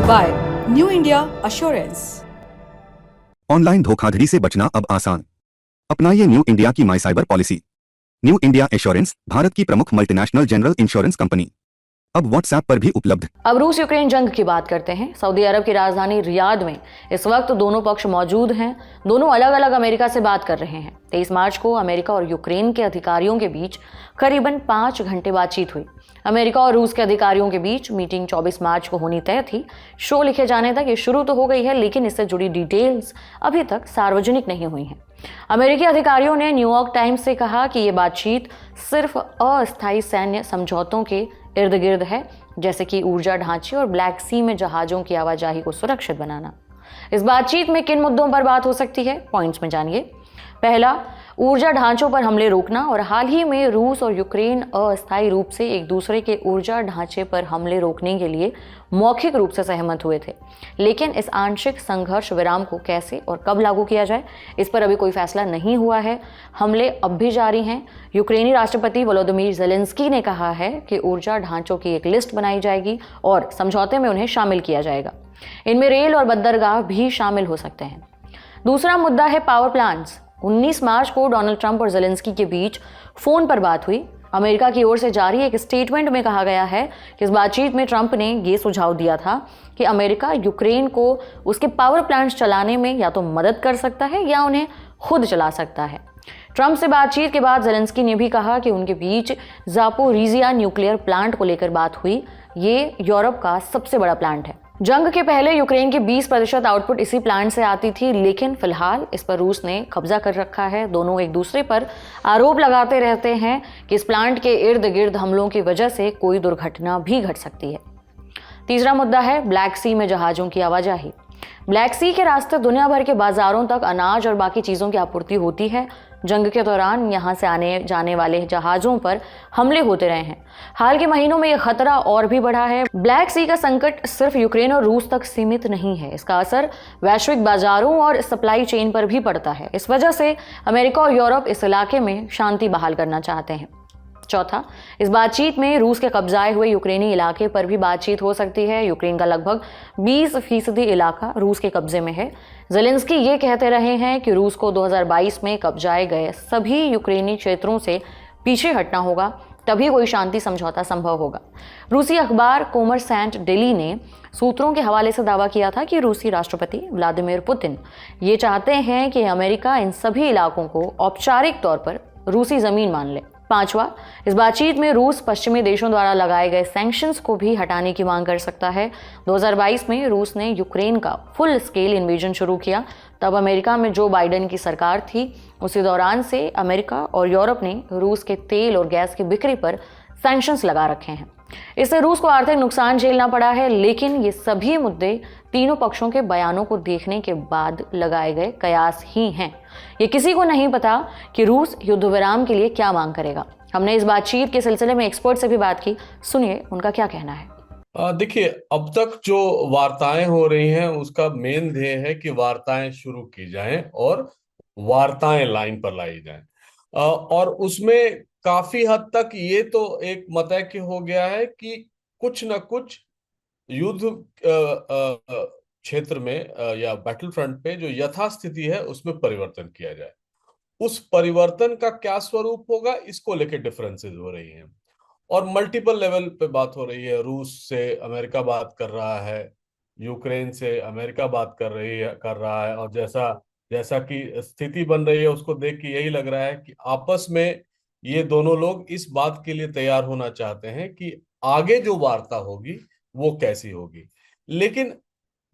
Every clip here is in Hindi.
by New India Assurance. Online धोखाधड़ी से बचना अब आसान। अपनाइए न्यू इंडिया की my cyber policy. New India Assurance Bharat की प्रमुख मल्टीनेशनल जनरल इंश्योरेंस कंपनी अब व्हाट्सएप पर भी उपलब्ध। अब रूस यूक्रेन जंग की बात करते हैं। सऊदी अरब की राजधानी रियाद में इस वक्त दोनों पक्ष मौजूद हैं। दोनों अलग अलग अमेरिका से बात कर रहे हैं। 23 मार्च को अमेरिका और यूक्रेन के अधिकारियों के बीच करीबन 5 घंटे बातचीत हुई। अमेरिका और रूस के अधिकारियों के बीच मीटिंग 24 मार्च को होनी तय थी। शो लिखे जाने तक ये शुरू तो हो गई है, लेकिन इससे जुड़ी डिटेल्स अभी तक सार्वजनिक नहीं हुई हैं। अमेरिकी अधिकारियों ने न्यूयॉर्क टाइम्स से कहा कि ये बातचीत सिर्फ अस्थायी सैन्य समझौतों के इर्द गिर्द है, जैसे कि ऊर्जा ढांचे और ब्लैक सी में जहाजों की आवाजाही को सुरक्षित बनाना। इस बातचीत में किन मुद्दों पर बात हो सकती है, पॉइंट्स में जानिए। पहला, ऊर्जा ढांचों पर हमले रोकना। और हाल ही में रूस और यूक्रेन अस्थायी रूप से एक दूसरे के ऊर्जा ढांचे पर हमले रोकने के लिए मौखिक रूप से सहमत हुए थे, लेकिन इस आंशिक संघर्ष विराम को कैसे और कब लागू किया जाए, इस पर अभी कोई फैसला नहीं हुआ है। हमले अब भी जारी हैं। यूक्रेनी राष्ट्रपति वोलोदिमीर ज़ेलेंस्की ने कहा है कि ऊर्जा ढांचों की एक लिस्ट बनाई जाएगी और समझौते में उन्हें शामिल किया जाएगा। इनमें रेल और बंदरगाह भी शामिल हो सकते हैं। दूसरा मुद्दा है पावर प्लांट्स। 19 मार्च को डोनाल्ड ट्रंप और ज़ेलेंस्की के बीच फोन पर बात हुई। अमेरिका की ओर से जारी एक स्टेटमेंट में कहा गया है कि इस बातचीत में ट्रंप ने ये सुझाव दिया था कि अमेरिका यूक्रेन को उसके पावर प्लांट्स चलाने में या तो मदद कर सकता है या उन्हें खुद चला सकता है। ट्रंप से बातचीत के बाद ज़ेलेंस्की ने भी कहा कि उनके बीच ज़ापोरिजिया न्यूक्लियर प्लांट को लेकर बात हुई। ये यूरोप का सबसे बड़ा प्लांट है। जंग के पहले यूक्रेन की 20% आउटपुट इसी प्लांट से आती थी, लेकिन फिलहाल इस पर रूस ने कब्जा कर रखा है। दोनों एक दूसरे पर आरोप लगाते रहते हैं कि इस प्लांट के इर्द गिर्द हमलों की वजह से कोई दुर्घटना भी घट सकती है। तीसरा मुद्दा है ब्लैक सी में जहाजों की आवाजाही। ब्लैक सी के रास्ते दुनिया भर के बाजारों तक अनाज और बाकी चीज़ों की आपूर्ति होती है। जंग के दौरान यहाँ से आने जाने वाले जहाज़ों पर हमले होते रहे हैं। हाल के महीनों में यह खतरा और भी बढ़ा है। ब्लैक सी का संकट सिर्फ यूक्रेन और रूस तक सीमित नहीं है, इसका असर वैश्विक बाजारों और सप्लाई चेन पर भी पड़ता है। इस वजह से अमेरिका और यूरोप इस इलाके में शांति बहाल करना चाहते हैं। चौथा, इस बातचीत में रूस के कब्जाए हुए यूक्रेनी इलाके पर भी बातचीत हो सकती है। यूक्रेन का लगभग 20% इलाका रूस के कब्जे में है। ज़ेलेंस्की ये कहते रहे हैं कि रूस को 2022 में कब्जाए गए सभी यूक्रेनी क्षेत्रों से पीछे हटना होगा, तभी कोई शांति समझौता संभव होगा। रूसी अखबार कोमरसैंट डेली ने सूत्रों के हवाले से दावा किया था कि रूसी राष्ट्रपति व्लादिमीर पुतिन ये चाहते हैं कि अमेरिका इन सभी इलाकों को औपचारिक तौर पर रूसी जमीन मान ले। पांचवा, इस बातचीत में रूस पश्चिमी देशों द्वारा लगाए गए सैंक्शंस को भी हटाने की मांग कर सकता है। 2022 में रूस ने यूक्रेन का फुल स्केल इन्वेजन शुरू किया, तब अमेरिका में जो बाइडेन की सरकार थी। उसी दौरान से अमेरिका और यूरोप ने रूस के तेल और गैस की बिक्री पर सैंक्शंस लगा रखे हैं। इससे रूस को आर्थिक नुकसान झेलना पड़ा है, लेकिन ये सभी मुद्दे तीनों पक्षों के बयानों को देखने के बाद लगाए गए कयास ही हैं। ये किसी को नहीं पता कि रूस युद्ध विराम के लिए क्या मांग करेगा। हमने इस बातचीत के सिलसिले में एक्सपर्ट से भी बात की, सुनिए उनका क्या कहना है। देखिए, अब तक जो वार्ताएं हो रही हैं उसका मेन ध्येय है कि वार्ताएं शुरू की जाएं और वार्ताएं लाइन पर लाई जाएं। और उसमें काफी हद तक ये तो एक मतय कि हो गया है कि कुछ न कुछ युद्ध क्षेत्र में या बैटल फ्रंट पे जो यथास्थिति है उसमें परिवर्तन किया जाए। उस परिवर्तन का क्या स्वरूप होगा, इसको लेकर डिफरेंसेस हो रही हैं और मल्टीपल लेवल पे बात हो रही है। रूस से अमेरिका बात कर रहा है, यूक्रेन से अमेरिका बात कर रहा है और जैसा जैसा कि स्थिति बन रही है उसको देख के यही लग रहा है कि आपस में ये दोनों लोग इस बात के लिए तैयार होना चाहते हैं कि आगे जो वार्ता होगी वो कैसी होगी। लेकिन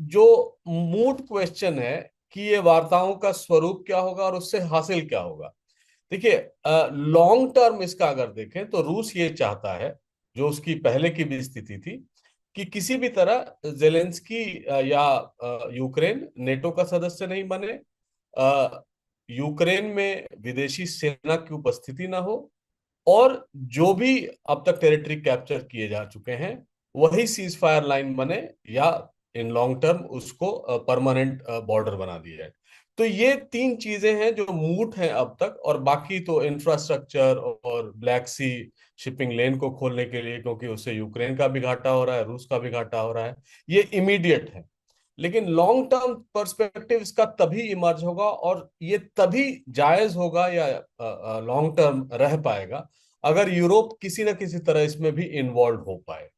जो मूट क्वेश्चन है कि ये वार्ताओं का स्वरूप क्या होगा और उससे हासिल क्या होगा। देखिए, लॉन्ग टर्म इसका अगर देखें तो रूस ये चाहता है, जो उसकी पहले की भी स्थिति थी, कि किसी भी तरह जेलेंस्की या यूक्रेन नेटो का सदस्य नहीं बने, यूक्रेन में विदेशी सेना की उपस्थिति ना हो और जो भी अब तक टेरिटरी कैप्चर किए जा चुके हैं वही सीज फायर लाइन बने या इन लॉन्ग टर्म उसको परमानेंट बॉर्डर बना दिया जाए। तो ये तीन चीजें हैं जो मूट हैं अब तक, और बाकी तो इंफ्रास्ट्रक्चर और ब्लैक सी शिपिंग लेन को खोलने के लिए, क्योंकि उससे यूक्रेन का भी घाटा हो रहा है, रूस का भी घाटा हो रहा है। ये इमीडिएट है, लेकिन लॉन्ग टर्म पर्सपेक्टिव इसका तभी इमर्ज होगा और ये तभी जायज होगा या लॉन्ग टर्म रह पाएगा अगर यूरोप किसी न किसी तरह इसमें भी इन्वॉल्व हो पाए।